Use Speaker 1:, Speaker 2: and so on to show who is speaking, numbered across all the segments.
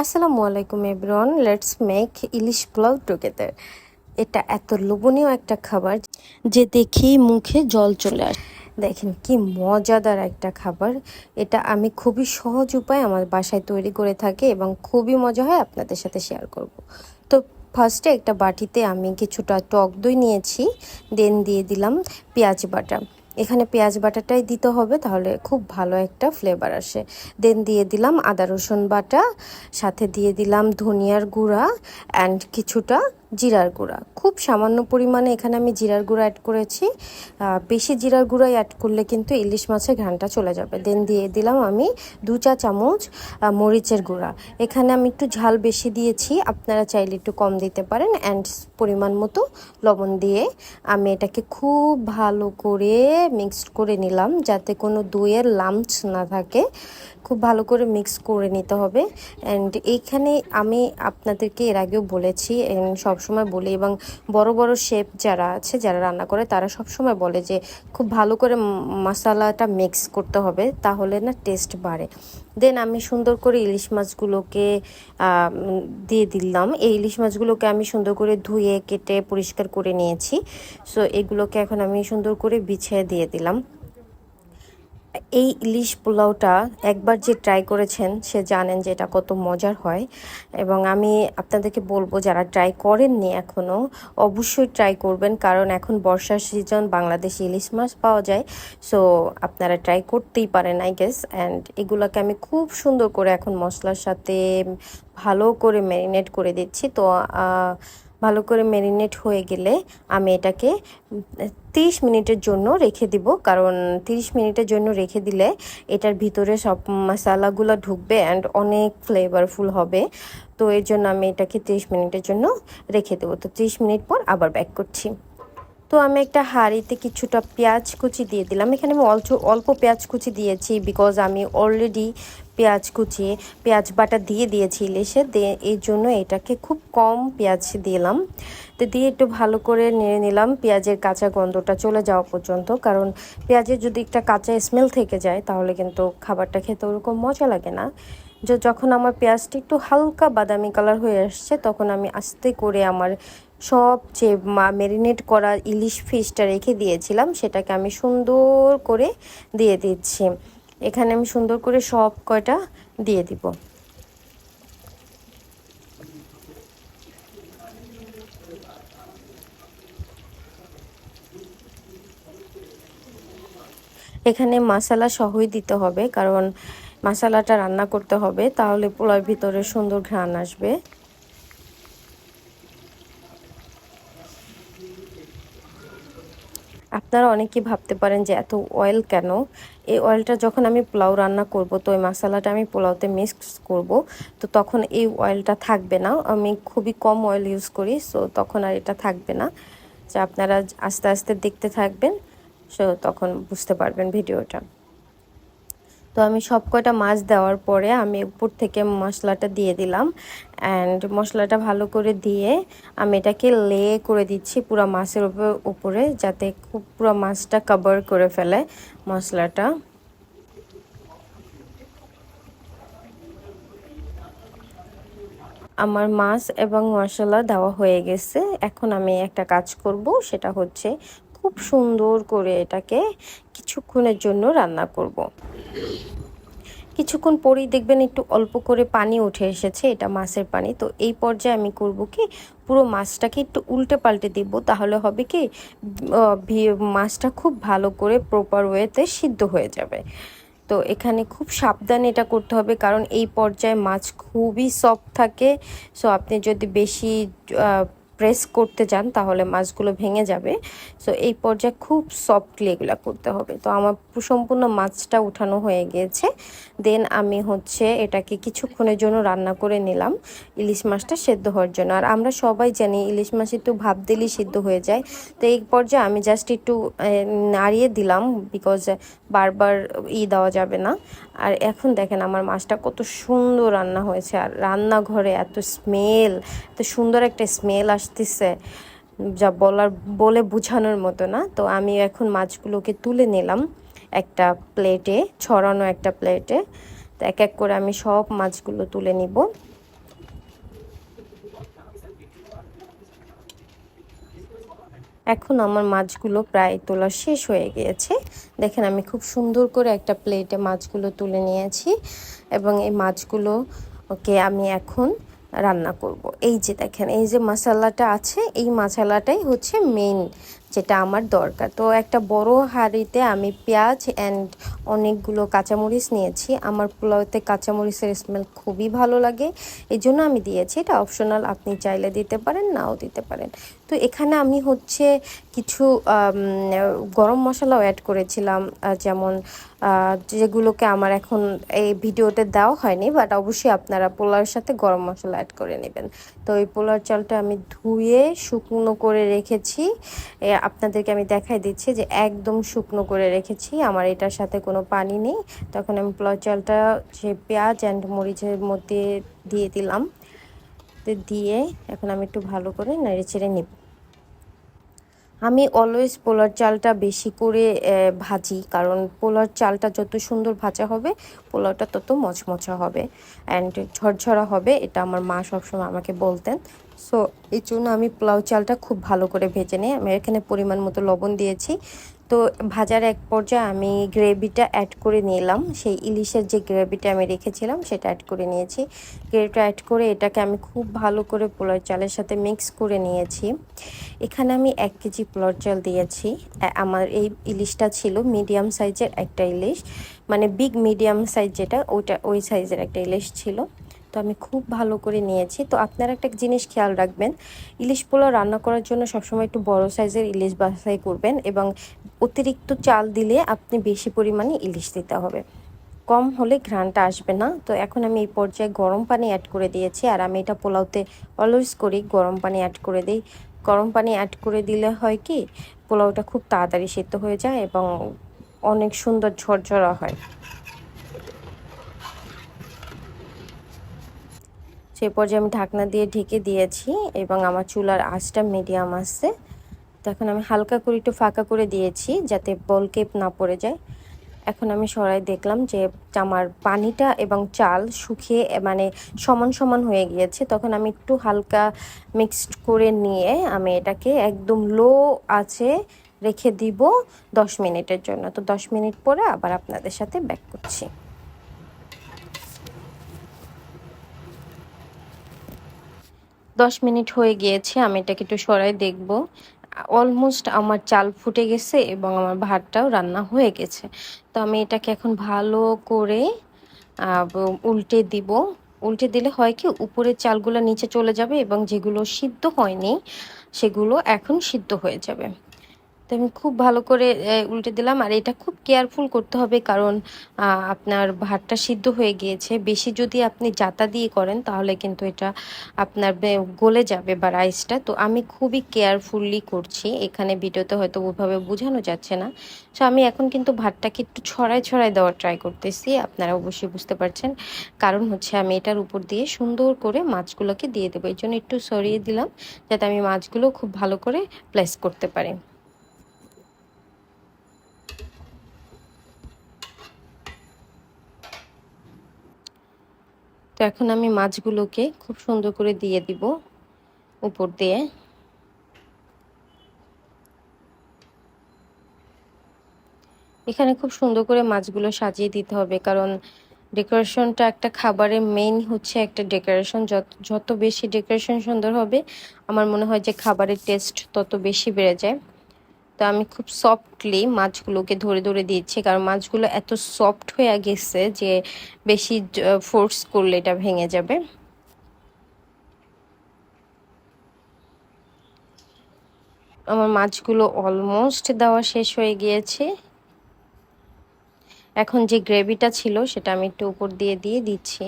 Speaker 1: আসসালামু আলাইকুম everyone, let's make ilish pulao together. এটা এত লোভনীয় একটা খাবার যে দেখেই মুখে জল চলে আসে। দেখেন কি মজাদার একটা খাবার। এটা আমি খুবই সহজ উপায়ে আমার বাসায় তৈরি করে থাকি এবং খুবই মজা হয়, আপনাদের সাথে শেয়ার করব। তো ফার্স্টে একটা বাটিতে আমি কিছুটা টক দই নিয়েছি, দেন দিয়ে দিলাম পেঁয়াজ বাটা। এখানে পেঁয়াজ বাটাটাই দিতে হবে, তাহলে খুব ভালো একটা ফ্লেভার আসে। দেন দিয়ে দিলাম আদা রসুন বাটা, সাথে দিয়ে দিলাম ধনিয়ার গুঁড়া অ্যান্ড কিছুটা জিরার গুঁড়া। খুব সামান্য পরিমাণে এখানে আমি জিরার গুঁড়া অ্যাড করেছি। বেশি জিরার গুঁড়াই অ্যাড করলে কিন্তু ইলিশ মাছের ঘ্রাণটা চলে যাবে। দেন দিয়ে দিলাম আমি 2 চা চামচ মরিচের গুঁড়া। এখানে আমি একটু ঝাল বেশি দিয়েছি, আপনারা চাইলে একটু কম দিতে পারেন। অ্যান্ড পরিমাণ মতো লবণ দিয়ে আমি এটাকে খুব ভালো করে মিক্সড করে নিলাম, যাতে কোনো দইয়ের লাম্পস না থাকে। খুব ভালো করে মিক্স করে নিতে হবে। অ্যান্ড এইখানে আমি আপনাদেরকে এর আগেও বলেছি, সবসময় বলি, এবং বড় বড় শেফ যারা আছে, যারা রান্না করে, তারা সবসময় বলে যে খুব ভালো করে মশলাটা মিক্স করতে হবে, তাহলে না টেস্ট বাড়ে। দেন আমি সুন্দর করে ইলিশ মাছগুলোকে দিয়ে দিলাম। এই ইলিশ মাছগুলোকে আমি সুন্দর করে ধুয়ে কেটে পরিষ্কার করে নিয়েছি। সো এগুলোকে এখন আমি সুন্দর করে বিছিয়ে দিয়ে দিলাম। এই ইলিশ পোলাওটা একবার যে ট্রাই করেছেন সে জানেন যে এটা কত মজার হয়, এবং আমি আপনাদেরকে বলবো যারা ট্রাই করেননি এখনও অবশ্যই ট্রাই করবেন, কারণ এখন বর্ষার সিজন, বাংলাদেশে ইলিশ মাছ পাওয়া যায়। সো আপনারা ট্রাই করতেই পারেন আই গেস। অ্যান্ড এগুলোকে আমি খুব সুন্দর করে এখন মশলার সাথে ভালো করে ম্যারিনেট করে দিচ্ছি। তো ভালো করে ম্যারিনেট হয়ে গেলে আমি এটাকে 30 মিনিটের জন্য রেখে দিব, কারণ 30 মিনিটের জন্য রেখে দিলে এটার ভিতরে সব মশলাগুলো ঢুকবে অ্যান্ড অনেক ফ্লেভারফুল হবে। তো এর জন্য আমি এটাকে 30 মিনিটের জন্য রেখে দেবো। তো 30 মিনিট পর আবার ব্যাক করছি। তো আমি একটা হাঁড়িতে কিছুটা পেঁয়াজ কুচি দিয়ে দিলাম। এখানে আমি অল্প পেঁয়াজ কুচি দিয়েছি, বিকজ আমি অলরেডি পেঁয়াজ বাটা দিয়ে দিয়েছি ইলিশে, এই জন্য এটাকে খুব কম পেঁয়াজ দিলাম। তো দিয়ে একটু ভালো করে নেড়ে নিলাম পেঁয়াজের কাঁচা গন্ধটা চলে যাওয়া পর্যন্ত, কারণ পেঁয়াজের যদি একটা কাঁচা স্মেল থেকে যায় তাহলে কিন্তু খাবারটা খেতে ওরকম মজা লাগে না। যখন আমার পেঁয়াজটা একটু হালকা বাদামি কালার হয়ে আসছে, তখন আমি আস্তে করে আমার সব যে ম্যারিনেট করা ইলিশ ফিশটা রেখে দিয়েছিলাম সেটাকে আমি সুন্দর করে দিয়ে দিচ্ছি। এখানে আমি সুন্দর করে সব কয়টা দিয়ে দিব। এখানে মশলা সহই দিতে হবে, কারণ মশলাটা রান্না করতে হবে, তাহলে পোলাওর ভিতরে সুন্দর ঘ্রাণ আসবে। আপনারা অনেকেই ভাবতে পারেন যে এত অয়েল কেন। এই অয়েলটা যখন আমি পোলাও রান্না করব, তো ওই মশলাটা আমি পোলাওতে মিক্স করব, তো তখন এই অয়েলটা থাকবে না। আমি খুবই কম অয়েল ইউজ করি, সো তখন আর এটা থাকবে না। যে আপনারা আস্তে আস্তে দেখতে থাকবেন, সো তখন বুঝতে পারবেন ভিডিওটা। তো আমি সব কয়টা মাছ দেওয়ার পরে আমি উপর থেকে মশলাটা দিয়ে দিলাম, অ্যান্ড মশলাটা ভালো করে দিয়ে আমি এটাকে লে করে দিচ্ছি পুরো মাছের উপরে, যাতে খুব পুরো মাছটা কভার করে ফেলে মশলাটা। আমার মাছ এবং মশলা দেওয়া হয়ে গেছে। এখন আমি একটা কাজ করব, সেটা হচ্ছে খুব সুন্দর করে এটাকে কিছুক্ষণের জন্য রান্না করব। কিছুক্ষণ পরেই দেখবেন একটু অল্প করে পানি উঠে এসেছে, এটা মাছের পানি। তো এই পর্যায়ে আমি করব কি, পুরো মাছটাকে একটু উল্টে পাল্টে দিব, তাহলে হবে কি মাছটা খুব ভালো করে প্রপার ওয়েতে সিদ্ধ হয়ে যাবে। তো এখানে খুব সাবধানে এটা করতে হবে, কারণ এই পর্যায়ে মাছ খুবই সফট থাকে। সো আপনি যদি বেশি প্রেস করতে যান তাহলে মাছগুলো ভেঙে যাবে। সো এই পর্যায়ে খুব সফটলি এগুলো করতে হবে। তো আমার সম্পূর্ণ মাছটা উঠানো হয়ে গিয়েছে। দেন আমি হচ্ছে এটাকে কিছুক্ষণের জন্য রান্না করে নিলাম ইলিশ মাছটা সেদ্ধ হওয়ার জন্য। আর আমরা সবাই জানি ইলিশ মাছ একটু ভাপ দিলেই সিদ্ধ হয়ে যায়। তো এই পর্যায়ে আমি জাস্ট একটু নাড়িয়ে দিলাম, বিকজ বারবার দেওয়া যাবে না। আর এখন দেখেন আমার মাছটা কত সুন্দর রান্না হয়েছে, আর রান্নাঘরে এত স্মেল, এত সুন্দর একটা স্মেল আসতেছে, যা বলে বোঝানোর মতো না। তো আমি এখন মাছগুলোকে তুলে নিলাম একটা প্লেটে, ছড়ানো একটা প্লেটে। তো এক এক করে আমি সব মাছগুলো তুলে নিব। এখন আমার মাছগুলো প্রায় তোলা শেষ হয়ে গিয়েছে। দেখেন আমি খুব সুন্দর করে একটা প্লেটে মাছগুলো তুলে নিয়েছি এবং এই মাছগুলো ওকে আমি এখন রান্না করব। এই যে দেখেন, এই যে মশলাটা আছে, এই মশলাটাই হচ্ছে মেইন যেটা আমার দরকার। তো একটা বড় হাঁড়িতে আমি পেঁয়াজ অ্যান্ড অনেকগুলো কাঁচামরিচ নিয়েছি। আমার পোলাওতে কাঁচামরিচের স্মেল খুবই ভালো লাগে, এই জন্য আমি দিয়েছি। এটা অপশনাল, আপনি চাইলে দিতে পারেন, নাও দিতে পারেন। তো এখানে আমি হচ্ছে কিছু গরম মশলাও অ্যাড করেছিলাম, যেমন যেগুলোকে আমার এখন এই ভিডিওতে দেওয়া হয়নি, বাট অবশ্যই আপনারা পোলাওর সাথে গরম মশলা অ্যাড করে নেবেন। তো এই পোলাওর চালটা আমি ধুয়ে শুকনো করে রেখেছি, আপনাদেরকে আমি দেখাই দিচ্ছি যে একদম শুকনো করে রেখেছি, আমার এটার সাথে কোনো পানি নেই। তখন আমি পোলাও চালটা যে পেঁয়াজ অ্যান্ড মরিচের মধ্যে দিয়ে দিলাম, দিয়ে এখন আমি একটু ভালো করে নেড়ে চেড়ে নিব। আমি অলওয়েজ পোলার চালটা বেশি করে ভাজি, কারণ পোলার চালটা যত সুন্দর ভাজা হবে পোলাওটা তত মচমচা হবে অ্যান্ড ঝরঝরা হবে, এটা আমার মা সবসময় আমাকে বলতেন। সো এই জন্য আমি পোলাও চালটা খুব ভালো করে ভেজে নিই। আমি এখানে পরিমাণ মতো লবণ দিয়েছি। তো ভাজার এক পর্যায়ে আমি গ্রেভিটা অ্যাড করে নিলাম, সেই ইলিশের যে গ্রেভিটা আমি রেখেছিলাম সেটা অ্যাড করে নিয়েছি। গ্রেভিটা অ্যাড করে এটাকে আমি খুব ভালো করে পোলাও চালের সাথে মিক্স করে নিয়েছি। এখানে আমি 1 কেজি পোলাও চাল দিয়েছি। আমার এই ইলিশটা ছিল মিডিয়াম সাইজের একটা ইলিশ, মানে বিগ মিডিয়াম সাইজ যেটা, ওই সাইজের একটা ইলিশ ছিল। তো আমি খুব ভালো করে নিয়েছি। তো আপনারা একটা জিনিস খেয়াল রাখবেন, ইলিশ পোলাও রান্না করার জন্য সবসময় একটু বড় সাইজের ইলিশ বাছাই করবেন, এবং অতিরিক্ত চাল দিলে আপনি বেশি পরিমাণে ইলিশ দিতে হবে, কম হলে ঘ্রাণটা আসবে না। তো এখন আমি এই পর্যায়ে গরম পানি অ্যাড করে দিয়েছি, আর আমি এটা পোলাওতে অলওয়েজ করি, গরম পানি অ্যাড করে দিই। গরম পানি অ্যাড করে দিলে হয় কি, পোলাওটা খুব তাড়াতাড়ি সিদ্ধ হয়ে যায় এবং অনেক সুন্দর ঝরঝরা হয়। সেই পর্যায়ে আমি ঢাকনা দিয়ে ঢেকে দিয়েছি এবং আমার চুলার আঁচটা মিডিয়াম আছে। তো এখন আমি হালকা করে একটু ফাঁকা করে দিয়েছি যাতে বলকে না পড়ে যায়। এখন আমি সরাই দেখলাম যে আমার পানিটা এবং চাল শুকিয়ে মানে সমান সমান হয়ে গিয়েছে। তখন আমি একটু হালকা মিক্সড করে নিয়ে আমি এটাকে একদম লো আঁচে রেখে দিব 10 মিনিটের জন্য। তো 10 মিনিট পরে আবার আপনাদের সাথে ব্যাক করছি। 10 মিনিট হয়ে গিয়েছে, আমি এটাকে একটু সরাই দেখব। অলমোস্ট আমার চাল ফুটে গেছে এবং আমার ভাতটাও রান্না হয়ে গেছে। তো আমি এটাকে এখন ভালো করে উল্টে দিব। উল্টে দিলে হয় কি, উপরের চালগুলো নিচে চলে যাবে এবং যেগুলো সিদ্ধ হয়নি সেগুলো এখন সিদ্ধ হয়ে যাবে। তো আমি খুব ভালো করে উল্টে দিলাম, আর এটা খুব কেয়ারফুল করতে হবে, কারণ আপনার ভাতটা সিদ্ধ হয়ে গিয়েছে। বেশি যদি আপনি জাতা দিয়ে করেন তাহলে কিন্তু এটা আপনার গলে যাবে বা রাইসটা। তো আমি খুবই কেয়ারফুলি করছি, এখানে ভিডিওতে হয়তো ওইভাবে বোঝানো যাচ্ছে না। সো আমি এখন কিন্তু ভাতটাকে একটু ছড়ায় ছড়ায় দেওয়ার ট্রাই করতেছি, আপনারা অবশ্যই বুঝতে পারছেন। কারণ হচ্ছে আমি এটার উপর দিয়ে সুন্দর করে মাছগুলোকে দিয়ে দেবো, এই জন্য একটু সরিয়ে দিলাম যাতে আমি মাছগুলো খুব ভালো করে প্লেস করতে পারি। তো এখন আমি মাছগুলোকে খুব সুন্দর করে দিয়ে দিব উপর দিয়ে। এখানে খুব সুন্দর করে মাছগুলো সাজিয়ে দিতে হবে, কারণ ডেকোরেশনটা একটা খাবারের মেইন হচ্ছে একটা ডেকোরেশন। যত বেশি ডেকোরেশন সুন্দর হবে আমার মনে হয় যে খাবারের টেস্ট তত বেশি বেড়ে যায়। তো আমি খুব সফটলি মাছগুলোকে ধরে ধরে দিচ্ছি, কারণ মাছগুলো এত সফট হয়ে গেছে যে বেশি ফোর্স করলে এটা ভেঙে যাবে। আমার মাছগুলো অলমোস্ট দেওয়া শেষ হয়ে গিয়েছে। এখন যে গ্রেভিটা ছিল সেটা আমি একটু উপর দিয়ে দিয়ে দিচ্ছি।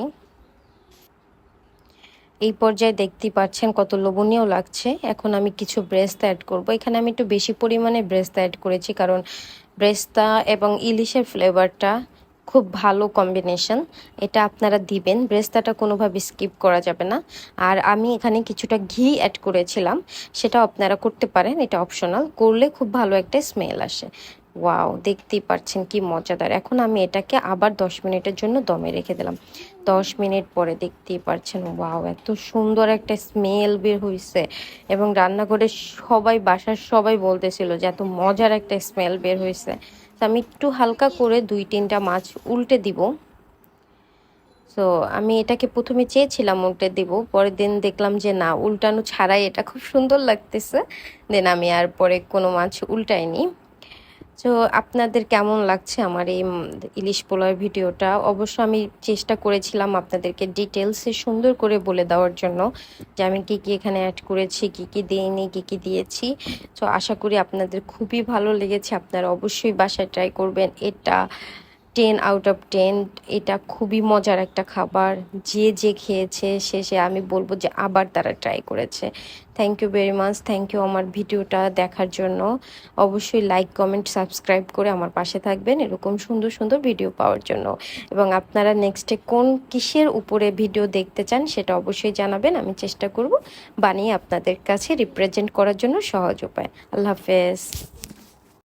Speaker 1: এই পর্যায়ে দেখতেই পাচ্ছেন কত লোভনীয় লাগছে। এখন আমি কিছু ব্রেস্তা অ্যাড করব। এখানে আমি একটু বেশি পরিমাণে ব্রেস্তা অ্যাড করেছি, কারণ ব্রেস্তা এবং ইলিশের ফ্লেভারটা খুব ভালো কম্বিনেশন, এটা আপনারা দিবেন। ব্রেস্তাটা কোনোভাবে স্কিপ করা যাবে না। আর আমি এখানে কিছুটা ঘি অ্যাড করেছিলাম, সেটাও আপনারা করতে পারেন, এটা অপশনাল, করলে খুব ভালো একটা স্মেল আসে। ওয়াও, দেখতেই পাচ্ছেন কি মজাদার। এখন আমি এটাকে আবার 10 মিনিটের জন্য দমে রেখে দিলাম। 10 মিনিট পরে দেখতেই পাচ্ছেন, ওয়াও, এত সুন্দর একটা স্মেল বের হইছে এবং রান্নাঘরে সবাই, বাসার সবাই বলতেছিল যে এত মজার একটা স্মেল বের হইছে। তো আমি একটু হালকা করে 2-3টা মাছ উল্টে দিব। সো আমি এটাকে প্রথমে চেয়েছিলাম উল্টে দিব, পরের দিন দেখলাম যে না, উল্টানো ছাড়াই এটা খুব সুন্দর লাগতেছে। দেন আমি আর পরে কোনো মাছ উল্টাইনি। তো আপনাদের কেমন লাগছে আমার এই ইলিশ পোলাওয়ের ভিডিওটা? অবশ্য আমি চেষ্টা করেছিলাম আপনাদেরকে ডিটেলসে সুন্দর করে বলে দেওয়ার জন্য যে আমি কী কী এখানে অ্যাড করেছি, কী কী দিইনি, কী কী দিয়েছি। তো আশা করি আপনাদের খুবই ভালো লেগেছে। আপনারা অবশ্যই বাসায় ট্রাই করবেন। এটা 10 আউট অফ 10। এটা খুবই মজার একটা খাবার। যে যে খেয়েছে শেষে আমি বলবো যে আবার তারা ট্রাই করেছে। Thank you very much. Thank you আমার ভিডিওটা দেখার জন্য। অবশ্যই লাইক, কমেন্ট, সাবস্ক্রাইব করে আমার পাশে থাকবেন এরকম সুন্দর সুন্দর ভিডিও পাওয়ার জন্য। এবং আপনারা নেক্সটে কোন কিসের উপরে ভিডিও দেখতে চান সেটা অবশ্যই জানাবেন। আমি চেষ্টা করব বানিয়ে আপনাদের কাছে রিপ্রেজেন্ট করার জন্য সহজ উপায়। আল্লাহ হাফেজ।